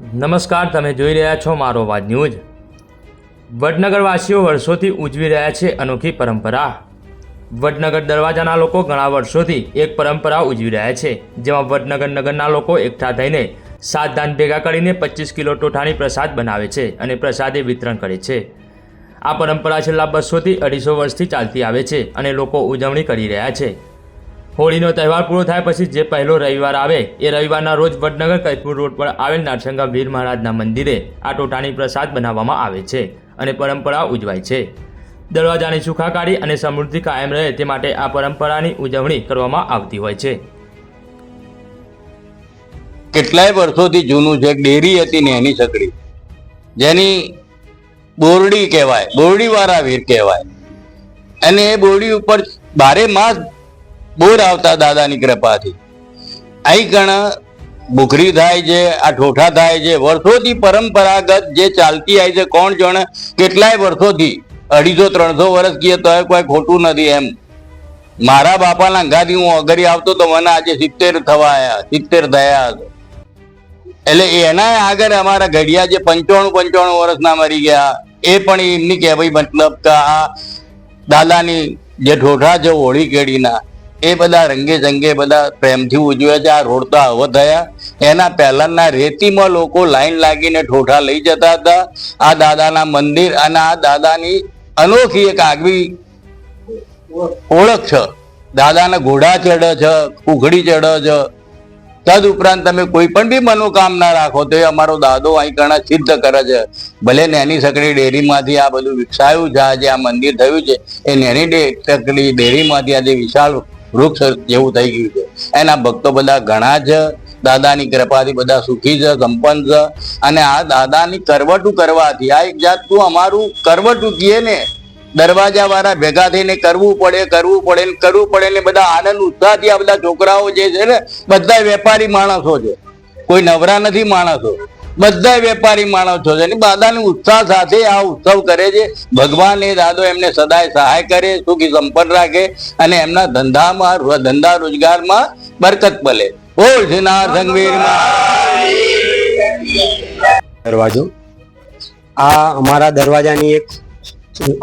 નમસ્કાર, તમે જોઈ રહ્યા છો મારો અવાજ ન્યૂઝ। વડનગરવાસીઓ વર્ષોથી ઉજવી રહ્યા છે અનોખી પરંપરા। વડનગર દરવાજાના લોકો ઘણા વર્ષોથી એક પરંપરા ઉજવી રહ્યા છે, જેમાં વડનગર નગરના લોકો એકઠા થઈને 7 દાન ભેગા કરીને 25 કિલો ટોઠાની પ્રસાદ બનાવે છે અને પ્રસાદી વિતરણ કરે છે। આ પરંપરા છેલ્લા 200 થી 250 વર્ષથી ચાલતી આવે છે અને લોકો ઉજવણી કરી રહ્યા છે। હોળીનો તહેવાર પૂરો થાય પછી જે પહેલો રવિવાર આવે એ રવિવારના રોજ વડનગર કૈતપુર રોડ પર આવેલ નારસંગા વીર મહારાજના મંદિરે આ ટોટાની પ્રસાદ બનાવવામાં આવે છે અને પરંપરા ઉજવાય છે। દરવાજાની સુખાકારી અને સમૃદ્ધિ કાયમ રહે તે માટે આ પરંપરાની ઉજવણી કરવામાં આવતી હોય છે। કેટલાય વર્ષોથી જૂનું છે। ડેરી હતી ને એની સકડી, જેની બોરડી કહેવાય, બોરડીવાળા વીર કહેવાય, અને એ બોરડી ઉપર 12 માસ બોર આવતા દાદાની કૃપાથી। અહીં ઘણા ભૂખરી થાય છે, આ ઠોઠા થાય છે, વર્ષોથી પરંપરાગત જે ચાલતી આવી છે। કોણ જાણે કેટલાય વર્ષોથી 250-300 વર્ષ કહીએ તો કોઈ ખોટું નથી એમ। મારા બાપાના અંગાથી હું અગરી આવતો તો મને આજે 70 થવા આવ્યા, 70 થયા। એટલે એના આગળ અમારા ઘડિયા જે 95 વર્ષના મરી ગયા, એ પણ એમની કહેવાય મતલબ કે આ દાદાની જે ઠોઠા છે હોળી કેડીના, એ બધા રંગે જંગે બધા પ્રેમથી ઉજવે છે। આ રોડ તો આવો થયા, એના પહેલાના રેતીમાં લોકો લાઈન લાગીને ઠોઠા લઈ જતા હતા। આ દાદાના મંદિર અને આ દાદાની અનોખી એક આગવી ઓળખ છે। દાદાના ઘોડા ચડે છે, કુખડી ચડે છે। તદ ઉપરાંત તમે કોઈ પણ બી મનોકામના રાખો તો એ અમારો દાદો અહીં ઘણા સિદ્ધ કરે છે। ભલે નેની સકડી ડેરીમાંથી આ બધું વિકસાયું છે, આજે આ મંદિર થયું છે, એ નેની સકડી ડેરીમાંથી આજે વિશાળ વૃક્ષ જેવું થઈ ગયું છે। એના ભક્તો બધા ઘણા છે, દાદાની કૃપાથી બધા સુખી છે, સંપન્ન છે। અને આ દાદાની કરવટું કરવાથી આ એક જાતનું અમારું કરવટું કહીએ ને, દરવાજા વાળા ભેગા થઈને કરવું પડે ને બધા આનંદ ઉત્સાહથી આ બધા છોકરાઓ જે છે ને બધા વેપારી માણસો છે, કોઈ નવરા નથી માણસો, બધા વેપારી માણસો છે। દાદાની ઉત્સાહ સાથે આ ઉત્સવ કરે છે। ભગવાન એ દાદો એમને સદાય સહાય કરે, સુખી સંપન્ન રાખે અને એમના ધંધા રોજગારમાં બરકત મળે। બોલ શ્રી નારસંગ વીર દરવાજો આ અમારા દરવાજાની એક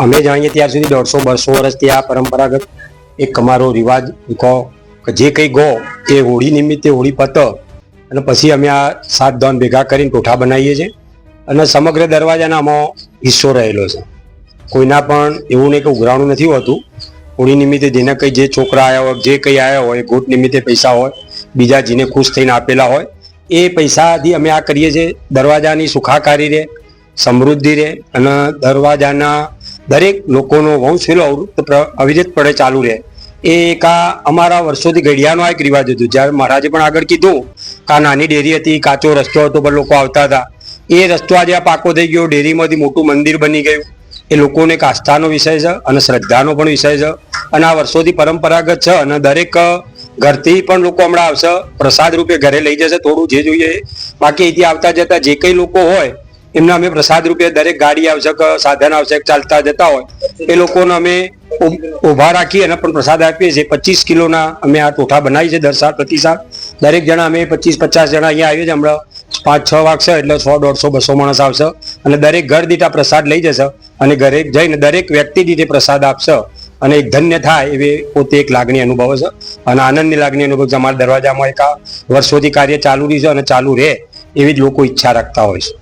અમે જાણીએ ત્યાર સુધી 150-200 વર્ષથી આ પરંપરાગત એક અમારો રિવાજ કહો કે જે કંઈ ગો એ હોળી નિમિત્તે હોળી પત અને પછી અમે આ 7 દાન ભેગા કરીને ટોઠા બનાવીએ છીએ અને સમગ્ર દરવાજાના આમાં હિસ્સો રહેલો છે। કોઈના પણ એવું નહીં કે ઉઘરાણું નથી હોતું। હોળી નિમિત્તે જેને કંઈ જે છોકરા આવ્યા હોય, જે કંઈ આવ્યા હોય, ગોટ નિમિત્તે પૈસા હોય, બીજા જેને ખુશ થઈને આપેલા હોય, એ પૈસાથી અમે આ કરીએ છીએ। દરવાજાની સુખાકારી રહે, સમૃદ્ધિ રહે અને દરવાજાના દરેક લોકોનો વંશ અવિરતપણે ચાલુ રહે। એ એક આ અમારા વર્ષોથી ઘડિયાનો એક રિવાજ હતો। જ્યારે મહારાજે પણ આગળ કીધું કે આ નાની ડેરી હતી, કાચો રસ્તો હતો, પણ લોકો આવતા હતા। એ રસ્તો આજે આ પાકો થઈ ગયો, ડેરીમાંથી મોટું મંદિર બની ગયું। એ લોકોને એક આસ્થાનો વિષય છે અને શ્રદ્ધાનો પણ વિષય છે અને આ વર્ષોથી પરંપરાગત છે અને દરેક ઘરથી પણ લોકો હમણાં આવશે, પ્રસાદ રૂપે ઘરે લઈ જશે થોડું જે જોઈએ। બાકી અહીંથી આવતા જતા જે કંઈ લોકો હોય એમને અમે પ્રસાદ રૂપે દરેક ગાડી આવશે કે સાધન આવશે ચાલતા જતા હોય એ લોકોને અમે ઊભા રાખી અને પણ પ્રસાદ આપીએ છીએ। 25 કિલોના અમે આ ટોઠા બનાવીએ છીએ દર સાલ પ્રતિ સાલ। દરેક જણા અમે 25-50 જણા અહીંયા આવીએ છીએ। હમણાં 5-6 વાગશે એટલે 100, 150, 200 માણસ આવશે અને દરેક ઘર દીઠ આ પ્રસાદ લઈ જશે અને ઘરે જઈને દરેક વ્યક્તિ દીઠે પ્રસાદ આપશે અને એક ધન્ય થાય એવી પોતે એક લાગણી અનુભવે છે અને આનંદની લાગણી અનુભવ છે। અમારા દરવાજામાં એક આ વર્ષોથી કાર્ય ચાલુ રહ્યું છે અને ચાલુ રહે એવી જ લોકો ઈચ્છા રાખતા હોય છે।